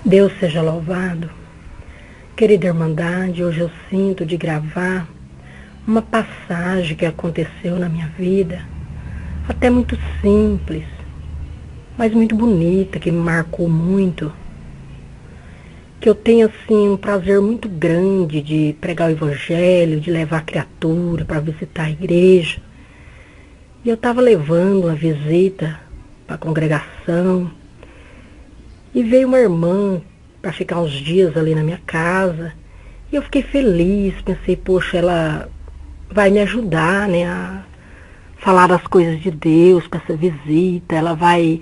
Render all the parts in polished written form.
Deus seja louvado. Querida Irmandade, hoje eu sinto de gravar uma passagem que aconteceu na minha vida, até muito simples, mas muito bonita, que me marcou muito, que eu tenho assim um prazer muito grande de pregar o Evangelho, de levar a criatura para visitar a igreja. E eu estava levando uma visita para a congregação, e veio uma irmã para ficar uns dias ali na minha casa. E eu fiquei feliz, pensei, poxa, ela vai me ajudar, né, a falar das coisas de Deus para essa visita. Ela vai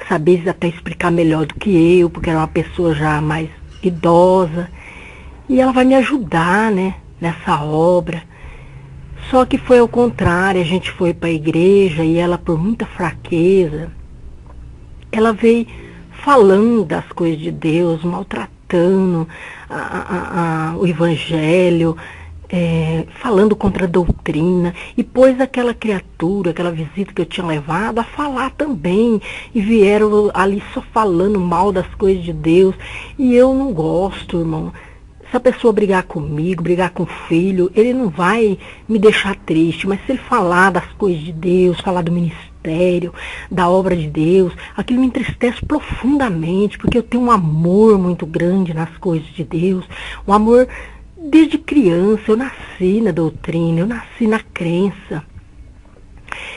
saber até explicar melhor do que eu, porque era uma pessoa já mais idosa. E ela vai me ajudar, né, nessa obra. Só que foi ao contrário, a gente foi para a igreja e ela, por muita fraqueza, ela veio falando das coisas de Deus, maltratando o Evangelho, falando contra a doutrina, e pôs aquela criatura, aquela visita que eu tinha levado, a falar também, e vieram ali só falando mal das coisas de Deus, e eu não gosto, irmão. Se a pessoa brigar comigo, brigar com o filho, ele não vai me deixar triste, mas se ele falar das coisas de Deus, falar do ministério, da obra de Deus, aquilo me entristece profundamente, porque eu tenho um amor muito grande nas coisas de Deus, um amor desde criança. Eu nasci na doutrina, eu nasci na crença.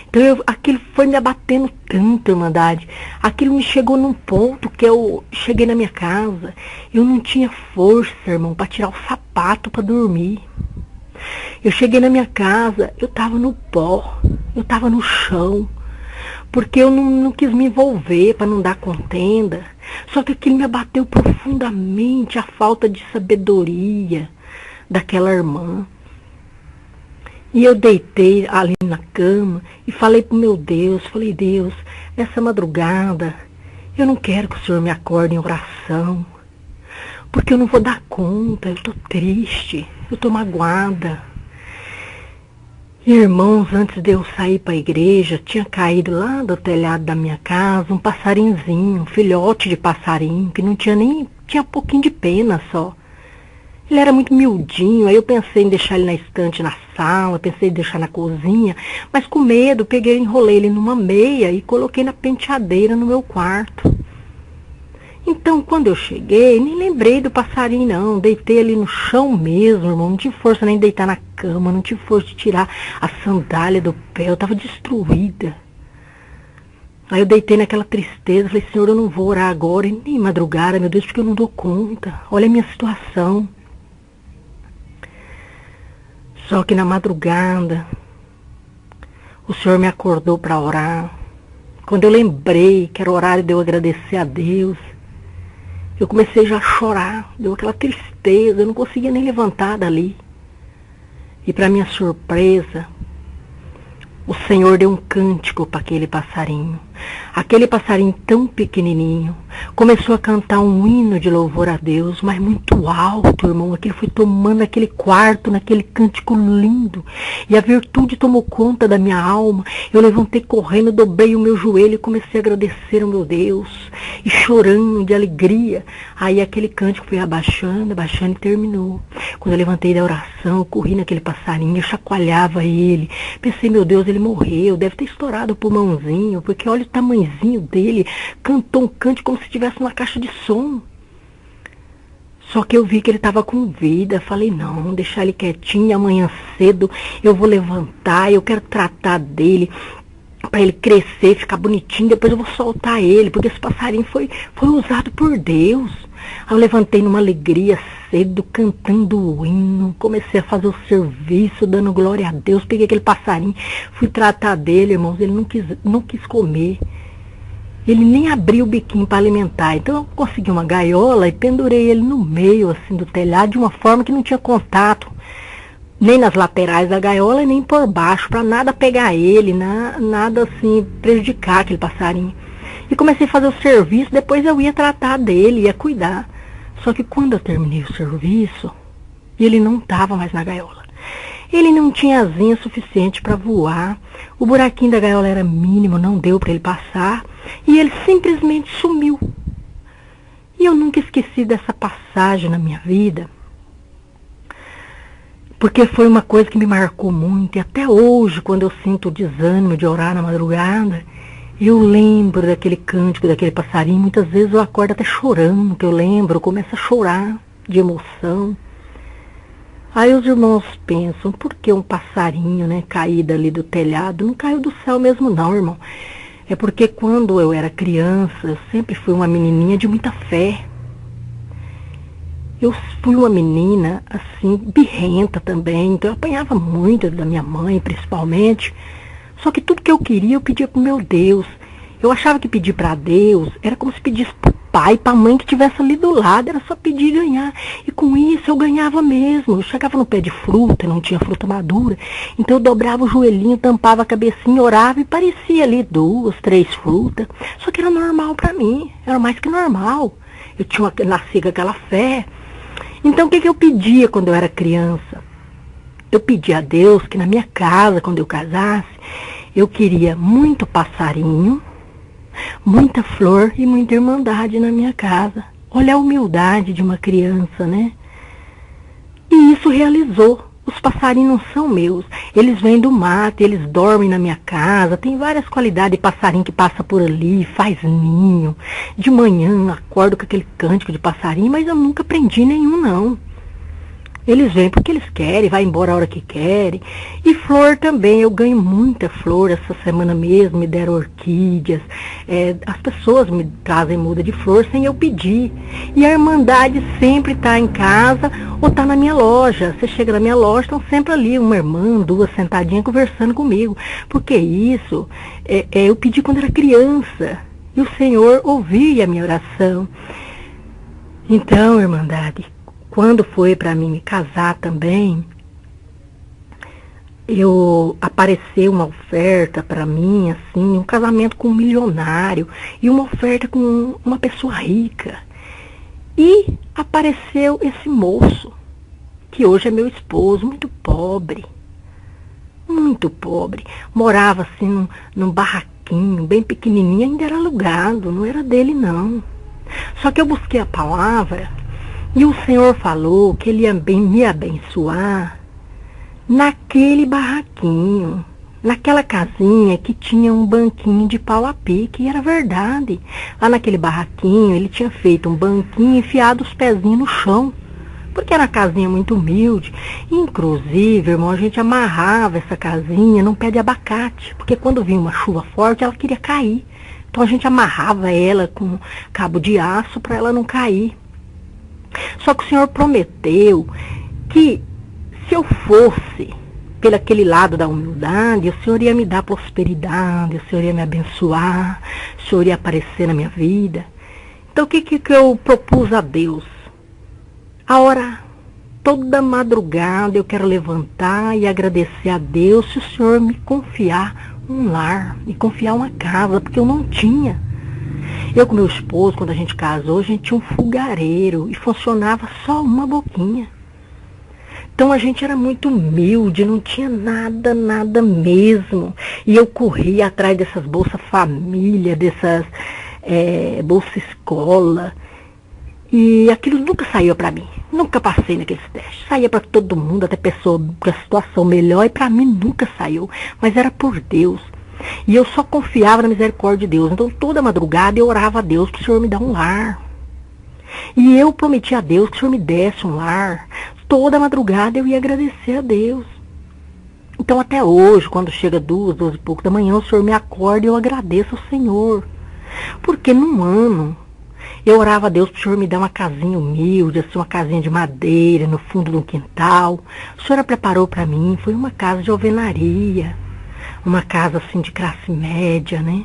Então aquilo foi me abatendo tanto, Irmandade. Aquilo me chegou num ponto que eu cheguei na minha casa, eu não tinha força, irmão, para tirar o sapato para dormir. Eu cheguei na minha casa, eu estava no pó, eu estava no chão, porque eu não quis me envolver para não dar contenda. Só que aquilo me abateu profundamente, a falta de sabedoria daquela irmã. E eu deitei ali na cama e falei pro meu Deus, falei, Deus, essa madrugada eu não quero que o Senhor me acorde em oração, porque eu não vou dar conta, eu tô triste, eu tô magoada. Irmãos, antes de eu sair para a igreja, tinha caído lá do telhado da minha casa um passarinzinho, um filhote de passarinho, que não tinha nem, tinha um pouquinho de pena só. Ele era muito miudinho, aí eu pensei em deixar ele na estante na sala, pensei em deixar na cozinha, mas com medo, peguei e enrolei ele numa meia e coloquei na penteadeira no meu quarto. Então, quando eu cheguei, nem lembrei do passarinho não, deitei ali no chão mesmo, irmão, não tive força nem de deitar na cama, não tive força de tirar a sandália do pé, eu estava destruída. Aí eu deitei naquela tristeza, falei, Senhor, eu não vou orar agora, e nem madrugada, meu Deus, porque eu não dou conta, olha a minha situação. Só que na madrugada, o Senhor me acordou para orar. Quando eu lembrei que era o horário de eu agradecer a Deus, eu comecei já a chorar, deu aquela tristeza, eu não conseguia nem levantar dali. E para minha surpresa, o Senhor deu um cântico para aquele passarinho. Aquele passarinho tão pequenininho começou a cantar um hino de louvor a Deus, mas muito alto, irmão. Aquilo foi tomando aquele quarto, naquele cântico lindo. E a virtude tomou conta da minha alma. Eu levantei correndo, dobrei o meu joelho e comecei a agradecer ao meu Deus. E chorando de alegria. Aí aquele cântico foi abaixando, abaixando e terminou. Quando eu levantei da oração, eu corri naquele passarinho, eu chacoalhava ele. Pensei, meu Deus, ele morreu, deve ter estourado o pulmãozinho, porque olha o tamanhozinho dele, cantou um cântico como se estivesse numa caixa de som. Só que eu vi que ele estava com vida, falei, não, deixar ele quietinho, amanhã cedo eu vou levantar, eu quero tratar dele, para ele crescer, ficar bonitinho, depois eu vou soltar ele, porque esse passarinho foi usado por Deus. Aí eu levantei numa alegria cedo, cantando o hino, comecei a fazer o serviço, dando glória a Deus, peguei aquele passarinho, fui tratar dele, irmãos, ele não quis comer. Ele nem abriu o biquinho para alimentar. Então eu consegui uma gaiola e pendurei ele no meio assim do telhado, de uma forma que não tinha contato, nem nas laterais da gaiola, nem por baixo, para nada pegar ele, nada assim, prejudicar aquele passarinho. E comecei a fazer o serviço, depois eu ia tratar dele, ia cuidar. Só que quando eu terminei o serviço, ele não estava mais na gaiola. Ele não tinha asinha suficiente para voar, o buraquinho da gaiola era mínimo, não deu para ele passar, e ele simplesmente sumiu. E eu nunca esqueci dessa passagem na minha vida, porque foi uma coisa que me marcou muito. E até hoje, quando eu sinto o desânimo de orar na madrugada, eu lembro daquele cântico, daquele passarinho. Muitas vezes eu acordo até chorando, que eu lembro, eu começo a chorar de emoção. Aí os irmãos pensam, por que um passarinho, né, caído ali do telhado? Não caiu do céu mesmo não, irmão. É porque quando eu era criança, eu sempre fui uma menininha de muita fé. Eu fui uma menina, assim, birrenta também, então eu apanhava muito da minha mãe, principalmente. Só que tudo que eu queria, eu pedia pro meu Deus. Eu achava que pedir para Deus era como se pedisse pro pai, pra mãe que estivesse ali do lado, era só pedir e ganhar. E com isso eu ganhava mesmo. Eu chegava no pé de fruta, não tinha fruta madura, então eu dobrava o joelhinho, tampava a cabecinha, orava e parecia ali 2, 3 frutas. Só que era normal para mim, era mais que normal. Eu tinha nasci com aquela fé. Então o que eu pedia quando eu era criança? Eu pedia a Deus que na minha casa, quando eu casasse, eu queria muito passarinho, muita flor e muita irmandade na minha casa. Olha a humildade de uma criança, né? E isso realizou. Os passarinhos não são meus. Eles vêm do mato, eles dormem na minha casa. Tem várias qualidades de passarinho que passa por ali, faz ninho. De manhã acordo com aquele cântico de passarinho, mas eu nunca aprendi nenhum, não. Eles vêm porque eles querem, vai embora a hora que querem. E flor também, eu ganho muita flor. Essa semana mesmo me deram orquídeas. As pessoas me trazem muda de flor sem eu pedir. E a irmandade sempre está em casa ou está na minha loja. Você chega na minha loja, estão sempre ali, uma irmã, 2 sentadinhas conversando comigo. Porque isso, eu pedi quando era criança. E o Senhor ouvia a minha oração. Então, irmandade, quando foi para mim me casar também, apareceu uma oferta para mim, assim, um casamento com um milionário e uma oferta com uma pessoa rica. E apareceu esse moço, que hoje é meu esposo, muito pobre, morava assim num barraquinho, bem pequenininho, ainda era alugado, não era dele não. Só que eu busquei a palavra, e o Senhor falou que Ele ia me abençoar naquele barraquinho, naquela casinha que tinha um banquinho de pau a pique, e era verdade. Lá naquele barraquinho, ele tinha feito um banquinho e enfiado os pezinhos no chão, porque era uma casinha muito humilde. Inclusive, irmão, a gente amarrava essa casinha num pé de abacate, porque quando vinha uma chuva forte, ela queria cair. Então a gente amarrava ela com cabo de aço para ela não cair. Só que o Senhor prometeu que se eu fosse pelo aquele lado da humildade, o Senhor ia me dar prosperidade, o Senhor ia me abençoar, o Senhor ia aparecer na minha vida. Então o que eu propus a Deus? A hora, toda madrugada eu quero levantar e agradecer a Deus se o Senhor me confiar um lar, me confiar uma casa, porque eu não tinha. Eu com meu esposo, quando a gente casou, a gente tinha um fogareiro e funcionava só uma boquinha. Então a gente era muito humilde, não tinha nada mesmo. E eu corria atrás dessas bolsas família, dessas bolsa escola. E aquilo nunca saiu para mim. Nunca passei naqueles testes. Saía para todo mundo, até pessoa com a situação melhor, e para mim nunca saiu. Mas era por Deus. E eu só confiava na misericórdia de Deus. Então toda madrugada eu orava a Deus para o Senhor me dar um lar. E eu prometi a Deus que o Senhor me desse um lar. Toda madrugada eu ia agradecer a Deus. Então até hoje, quando chega 2, 2 e pouco da manhã, o Senhor me acorda e eu agradeço ao Senhor. Porque num ano eu orava a Deus para o Senhor me dar uma casinha humilde, assim, uma casinha de madeira no fundo de um quintal. O Senhor a preparou para mim, foi uma casa de alvenaria. Uma casa assim de classe média, né?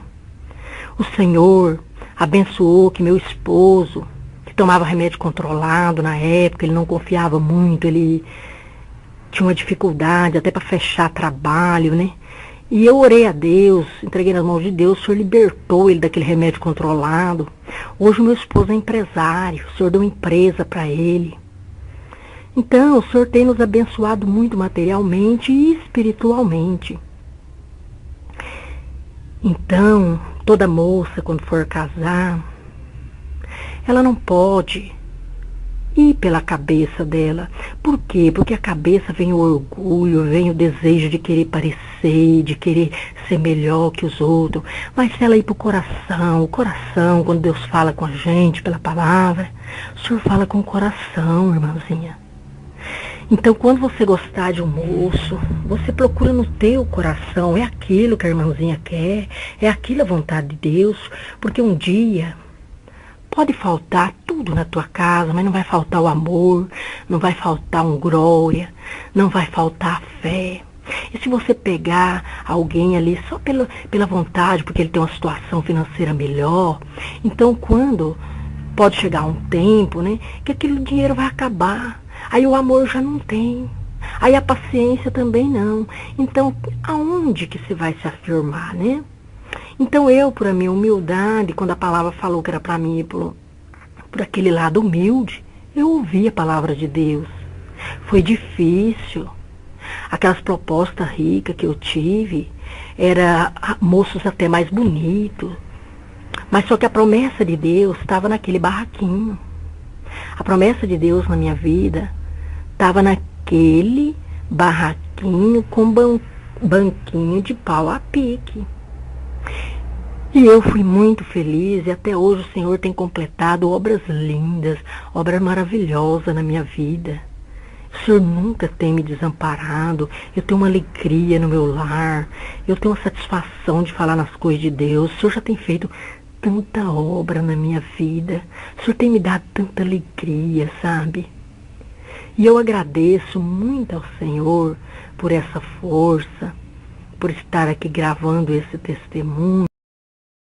O Senhor abençoou que meu esposo, que tomava remédio controlado na época, ele não confiava muito, ele tinha uma dificuldade até para fechar trabalho, né? E eu orei a Deus, entreguei nas mãos de Deus, o Senhor libertou ele daquele remédio controlado. Hoje o meu esposo é empresário, o Senhor deu uma empresa para ele. Então, o Senhor tem nos abençoado muito materialmente e espiritualmente. Então, toda moça, quando for casar, ela não pode ir pela cabeça dela. Por quê? Porque a cabeça vem o orgulho, vem o desejo de querer parecer, de querer ser melhor que os outros. Mas se ela ir para o coração, quando Deus fala com a gente pela palavra, o Senhor fala com o coração, irmãzinha. Então, quando você gostar de um moço, você procura no teu coração, é aquilo que a irmãzinha quer, é aquilo a vontade de Deus, porque um dia pode faltar tudo na tua casa, mas não vai faltar o amor, não vai faltar um glória, não vai faltar a fé. E se você pegar alguém ali só pela vontade, porque ele tem uma situação financeira melhor, então quando pode chegar um tempo, né, que aquele dinheiro vai acabar, aí o amor já não tem, aí a paciência também não. Então, aonde que você vai se afirmar, né? Então eu, por a minha humildade, quando a palavra falou que era para mim por aquele lado humilde, eu ouvi a palavra de Deus. Foi difícil. Aquelas propostas ricas que eu tive, era moços até mais bonitos. Mas só que a promessa de Deus estava naquele barraquinho. A promessa de Deus na minha vida estava naquele barraquinho com banquinho de pau a pique. E eu fui muito feliz e até hoje o Senhor tem completado obras lindas, obras maravilhosas na minha vida. O Senhor nunca tem me desamparado, eu tenho uma alegria no meu lar, eu tenho uma satisfação de falar nas coisas de Deus. O Senhor já tem feito tanta obra na minha vida, o Senhor tem me dado tanta alegria, sabe? E eu agradeço muito ao Senhor por essa força, por estar aqui gravando esse testemunho.